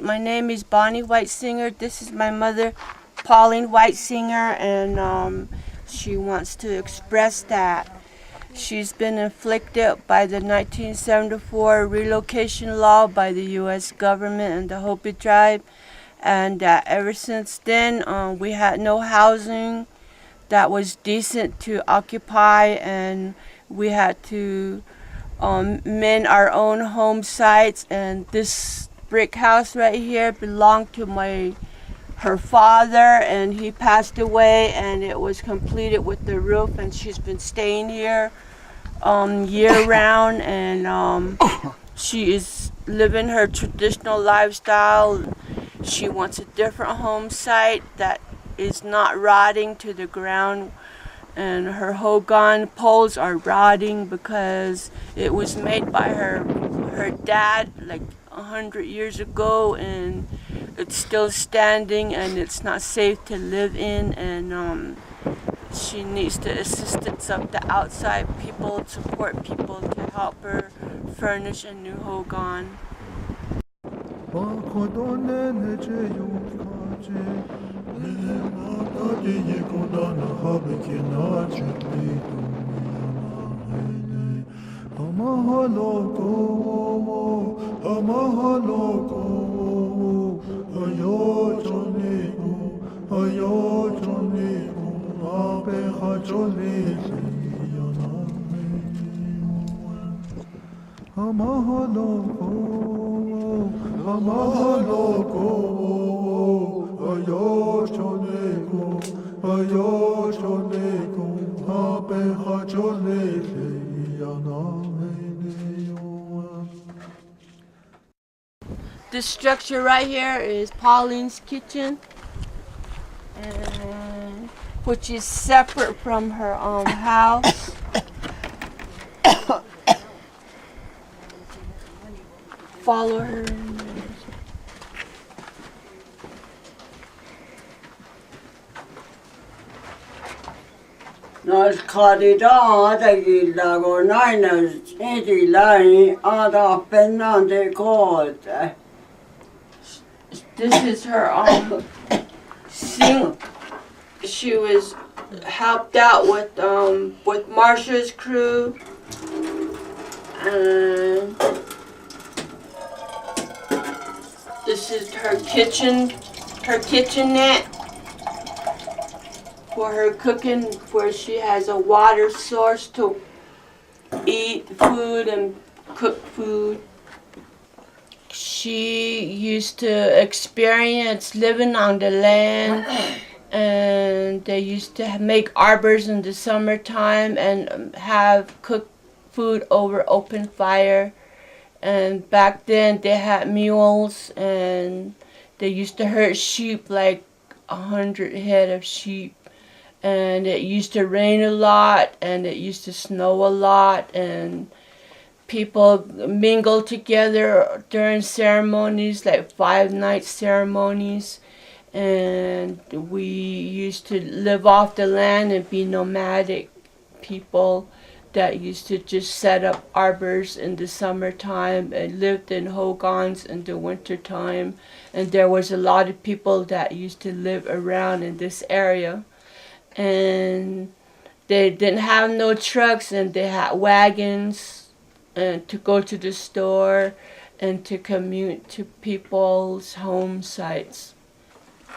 My name is Bonnie Whitesinger. This is my mother, Pauline Whitesinger, and she wants to express that she's been inflicted by the 1974 relocation law by the U.S. government and the Hopi tribe, and that ever since then we had no housing that was decent to occupy, and we had to mend our own home sites. And this brick house right here belonged to her father, and he passed away, and it was completed with the roof, and she's been staying here year round, and she is living her traditional lifestyle. She wants a different home site that is not rotting to the ground, and her hogan poles are rotting because it was made by her dad like 100 years ago, and it's still standing, and it's not safe to live in, and she needs the assistance of the outside people, support people to help her furnish a new hogan. This structure right here is Pauline's kitchen, and which is separate from her house. Follow her. Nas kadida da gilla go nainas edi lani ada penante kote. This is her sing. She was helped out with Marsha's crew, and this is her kitchenette for her cooking, where she has a water source to eat food and cook food. She used to experience living on the land, and they used to make arbors in the summertime and have cooked food over open fire. And back then they had mules, and they used to herd sheep, like 100 head of sheep. And it used to rain a lot, and it used to snow a lot, and people mingled together during ceremonies, like 5-night ceremonies. And we used to live off the land and be nomadic people that used to just set up arbors in the summertime and lived in hogans in the wintertime. And there was a lot of people that used to live around in this area. And they didn't have no trucks, and they had wagons and to go to the store and to commute to people's home sites.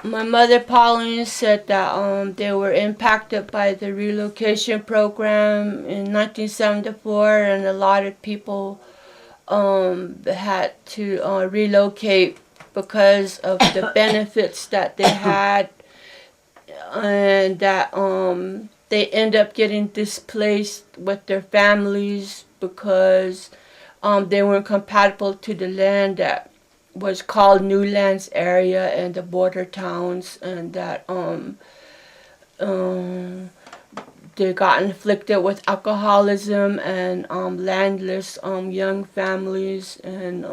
My mother, Pauline, said that they were impacted by the relocation program in 1974, and a lot of people had to relocate because of the benefits that they had, and that they end up getting displaced with their families because they weren't compatible to the land that was called New Lands area and the border towns, and that they got inflicted with alcoholism and landless young families, and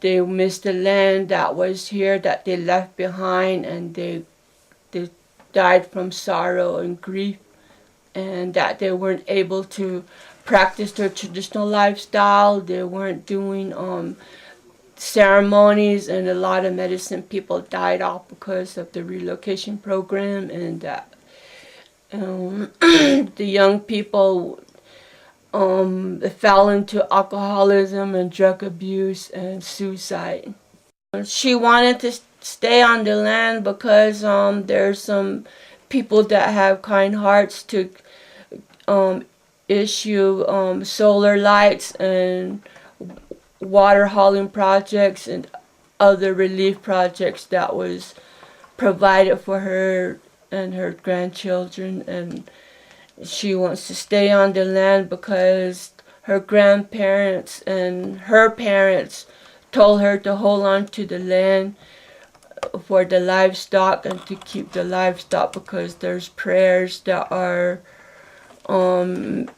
they missed the land that was here that they left behind, and they died from sorrow and grief, and that they weren't able to practice their traditional lifestyle. They weren't doing ceremonies, and a lot of medicine people died off because of the relocation program, and the young people fell into alcoholism and drug abuse and suicide. She wanted to stay on the land because there's some people that have kind hearts to issue solar lights and water hauling projects and other relief projects that was provided for her and her grandchildren, and she wants to stay on the land because her grandparents and her parents told her to hold on to the land for the livestock and to keep the livestock, because there's prayers that are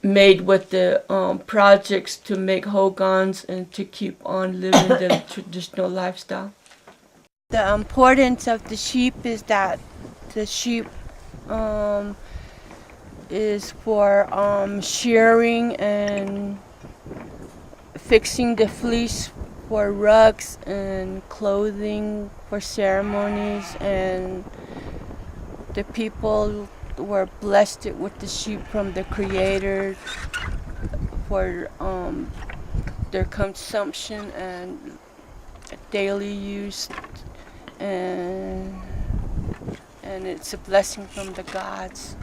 made with the projects to make hogans and to keep on living the traditional lifestyle. The importance of the sheep is that the sheep is for shearing and fixing the fleece for rugs and clothing for ceremonies, and the people were blessed with the sheep from the Creator for their consumption and daily use, and it's a blessing from the gods.